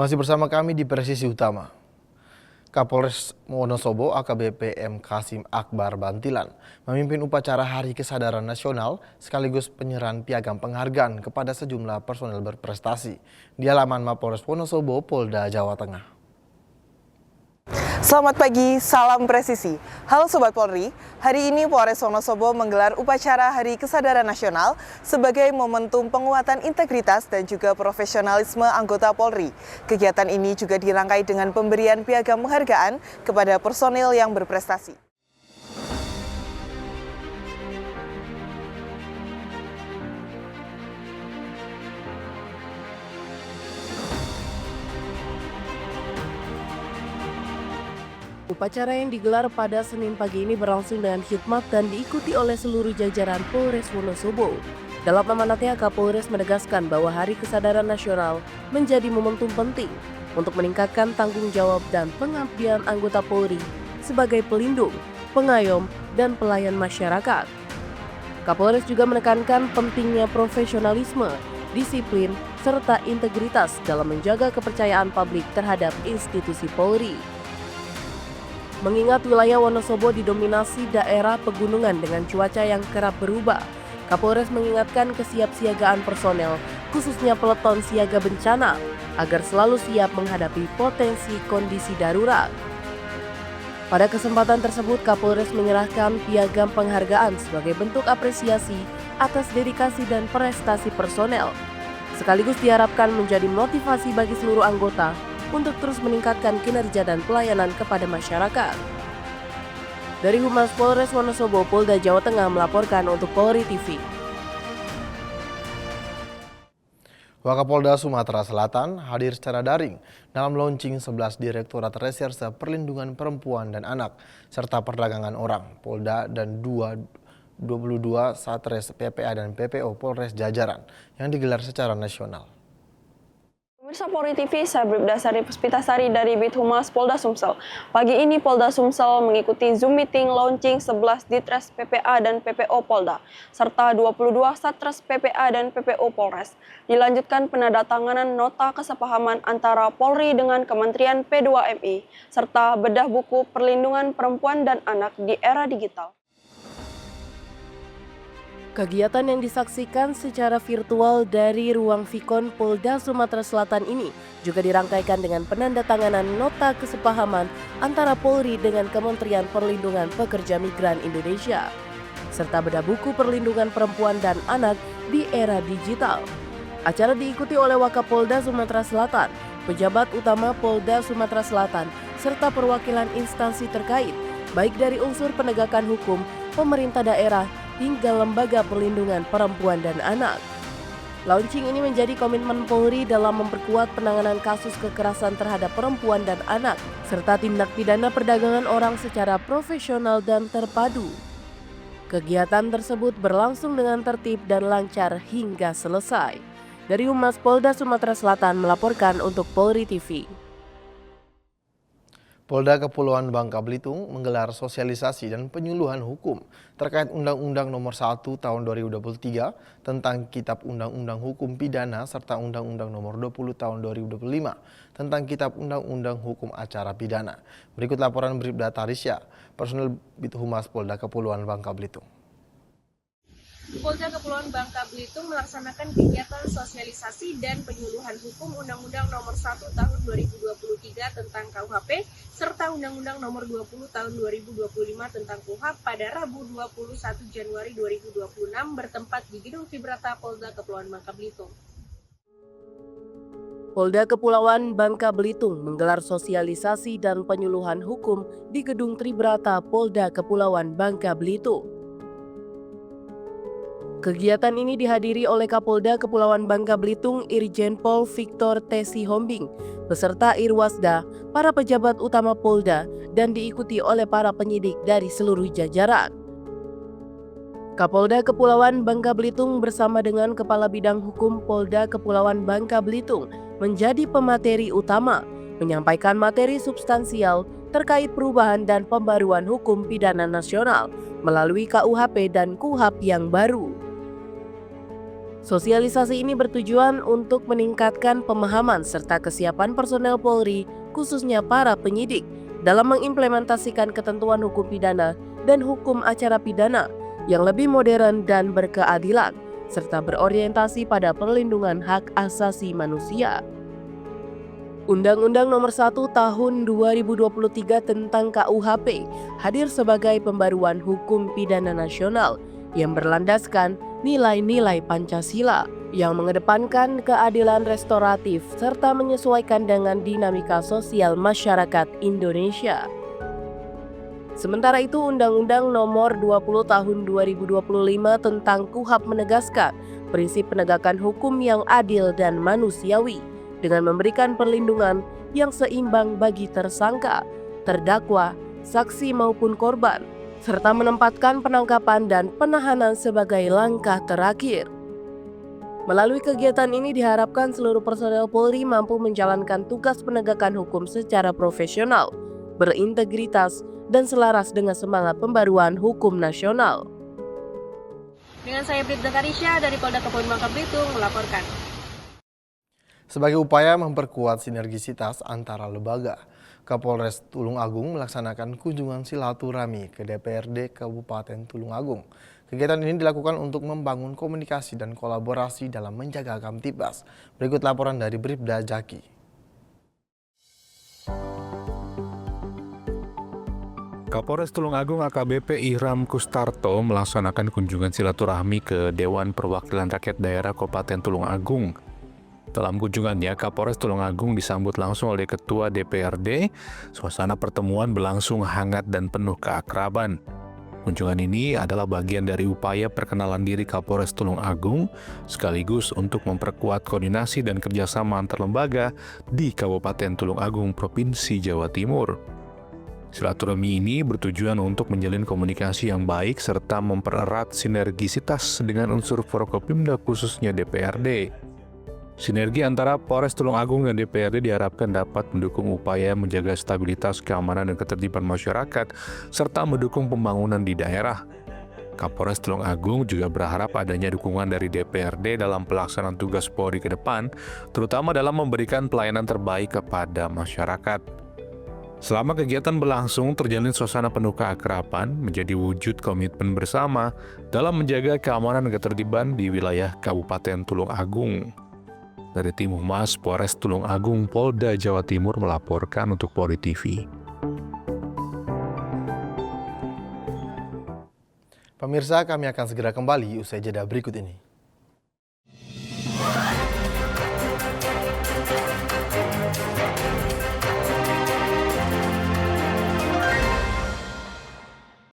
Masih bersama kami di Presisi Utama. Kapolres Wonosobo AKBP M. Kasim Akbar Bantilan memimpin upacara Hari Kesadaran Nasional sekaligus penyerahan piagam penghargaan kepada sejumlah personel berprestasi di halaman Mapolres Wonosobo, Polda Jawa Tengah. Selamat pagi, salam presisi. Halo Sobat Polri, hari ini Polres Wonosobo menggelar upacara Hari Kesadaran Nasional sebagai momentum penguatan integritas dan juga profesionalisme anggota Polri. Kegiatan ini juga dirangkai dengan pemberian piagam penghargaan kepada personil yang berprestasi. Upacara yang digelar pada Senin pagi ini berlangsung dengan khidmat dan diikuti oleh seluruh jajaran Polres Wonosobo. Dalam amanatnya, Kapolres menegaskan bahwa Hari Kesadaran Nasional menjadi momentum penting untuk meningkatkan tanggung jawab dan pengabdian anggota Polri sebagai pelindung, pengayom, dan pelayan masyarakat. Kapolres juga menekankan pentingnya profesionalisme, disiplin, serta integritas dalam menjaga kepercayaan publik terhadap institusi Polri. Mengingat wilayah Wonosobo didominasi daerah pegunungan dengan cuaca yang kerap berubah, Kapolres mengingatkan kesiapsiagaan personel, khususnya peleton siaga bencana, agar selalu siap menghadapi potensi kondisi darurat. Pada kesempatan tersebut, Kapolres menyerahkan piagam penghargaan sebagai bentuk apresiasi atas dedikasi dan prestasi personel, sekaligus diharapkan menjadi motivasi bagi seluruh anggota untuk terus meningkatkan kinerja dan pelayanan kepada masyarakat. Dari Humas Polres Wonosobo, Polda Jawa Tengah melaporkan untuk Polri TV. Wakapolda Sumatera Selatan hadir secara daring dalam launching 11 Direktorat Reserse Perlindungan Perempuan dan Anak serta Perdagangan Orang Polda dan 22 Satres PPA dan PPO Polres jajaran yang digelar secara nasional. Pemirsa Polri TV, saya Bribda Sari Puspitasari dari Bid Humas Polda Sumsel. Pagi ini Polda Sumsel mengikuti Zoom meeting launching 11 Ditres PPA dan PPO Polda, serta 22 Satres PPA dan PPO Polres. Dilanjutkan penandatanganan nota kesepahaman antara Polri dengan Kementerian P2MI, serta bedah buku perlindungan perempuan dan anak di era digital. Kegiatan yang disaksikan secara virtual dari ruang Vikon Polda Sumatera Selatan ini juga dirangkaikan dengan penandatanganan nota kesepahaman antara Polri dengan Kementerian Perlindungan Pekerja Migran Indonesia, serta bedah buku perlindungan perempuan dan anak di era digital. Acara diikuti oleh Wakapolda Sumatera Selatan, pejabat utama Polda Sumatera Selatan, serta perwakilan instansi terkait, baik dari unsur penegakan hukum, pemerintah daerah, hingga lembaga perlindungan perempuan dan anak. Launching ini menjadi komitmen Polri dalam memperkuat penanganan kasus kekerasan terhadap perempuan dan anak, serta tindak pidana perdagangan orang secara profesional dan terpadu. Kegiatan tersebut berlangsung dengan tertib dan lancar hingga selesai. Dari Humas Polda Sumatera Selatan melaporkan untuk Polri TV. Polda Kepulauan Bangka Belitung menggelar sosialisasi dan penyuluhan hukum terkait Undang-Undang Nomor 1 Tahun 2023 tentang Kitab Undang-Undang Hukum Pidana serta Undang-Undang Nomor 20 Tahun 2025 tentang Kitab Undang-Undang Hukum Acara Pidana. Berikut laporan Bribda Tarisya, personel Bid Humas Polda Kepulauan Bangka Belitung. Polda Kepulauan Bangka Belitung melaksanakan kegiatan sosialisasi dan penyuluhan hukum Undang-Undang Nomor 1 Tahun 2023 tentang KUHP serta Undang-Undang Nomor 20 Tahun 2025 tentang KUHP pada Rabu 21 Januari 2026 bertempat di Gedung Tribrata Polda Kepulauan Bangka Belitung. Polda Kepulauan Bangka Belitung menggelar sosialisasi dan penyuluhan hukum di Gedung Tribrata Polda Kepulauan Bangka Belitung. Kegiatan ini dihadiri oleh Kapolda Kepulauan Bangka Belitung Irjen Pol Victor T. Sihombing beserta Irwasda, para pejabat utama Polda, dan diikuti oleh para penyidik dari seluruh jajaran. Kapolda Kepulauan Bangka Belitung bersama dengan Kepala Bidang Hukum Polda Kepulauan Bangka Belitung menjadi pemateri utama, menyampaikan materi substansial terkait perubahan dan pembaruan hukum pidana nasional melalui KUHP dan KUHAP yang baru. Sosialisasi ini bertujuan untuk meningkatkan pemahaman serta kesiapan personel Polri, khususnya para penyidik, dalam mengimplementasikan ketentuan hukum pidana dan hukum acara pidana yang lebih modern dan berkeadilan, serta berorientasi pada perlindungan hak asasi manusia. Undang-Undang Nomor 1 Tahun 2023 tentang KUHP hadir sebagai pembaruan hukum pidana nasional yang berlandaskan nilai-nilai Pancasila yang mengedepankan keadilan restoratif serta menyesuaikan dengan dinamika sosial masyarakat Indonesia. Sementara itu, Undang-Undang Nomor 20 Tahun 2025 tentang KUHP menegaskan prinsip penegakan hukum yang adil dan manusiawi dengan memberikan perlindungan yang seimbang bagi tersangka, terdakwa, saksi maupun korban, serta menempatkan penangkapan dan penahanan sebagai langkah terakhir. Melalui kegiatan ini diharapkan seluruh personel Polri mampu menjalankan tugas penegakan hukum secara profesional, berintegritas, dan selaras dengan semangat pembaruan hukum nasional. Dengan saya Bribda Karisya dari Polda Kabupaten Bangka Belitung melaporkan. Sebagai upaya memperkuat sinergisitas antara lembaga, Kapolres Tulungagung melaksanakan kunjungan silaturahmi ke DPRD Kabupaten Tulungagung. Kegiatan ini dilakukan untuk membangun komunikasi dan kolaborasi dalam menjaga Kamtibmas. Berikut laporan dari Bribda Jaki. Kapolres Tulungagung AKBP Ihram Kustarto melaksanakan kunjungan silaturahmi ke Dewan Perwakilan Rakyat Daerah Kabupaten Tulungagung. Dalam kunjungannya, Kapolres Tulungagung disambut langsung oleh Ketua DPRD. Suasana pertemuan berlangsung hangat dan penuh keakraban. Kunjungan ini adalah bagian dari upaya perkenalan diri Kapolres Tulungagung, sekaligus untuk memperkuat koordinasi dan kerjasama antar lembaga di Kabupaten Tulungagung, Provinsi Jawa Timur. Silaturahmi ini bertujuan untuk menjalin komunikasi yang baik serta mempererat sinergisitas dengan unsur Forkopimda khususnya DPRD. Sinergi antara Polres Tulungagung dan DPRD diharapkan dapat mendukung upaya menjaga stabilitas, keamanan, dan ketertiban masyarakat, serta mendukung pembangunan di daerah. Kapolres Tulungagung juga berharap adanya dukungan dari DPRD dalam pelaksanaan tugas Polri ke depan, terutama dalam memberikan pelayanan terbaik kepada masyarakat. Selama kegiatan berlangsung, terjalin suasana penuh keakraban menjadi wujud komitmen bersama dalam menjaga keamanan dan ketertiban di wilayah Kabupaten Tulungagung. Dari Tim Humas Polres Tulungagung, Polda Jawa Timur melaporkan untuk Polri TV. Pemirsa, kami akan segera kembali usai jeda berikut ini.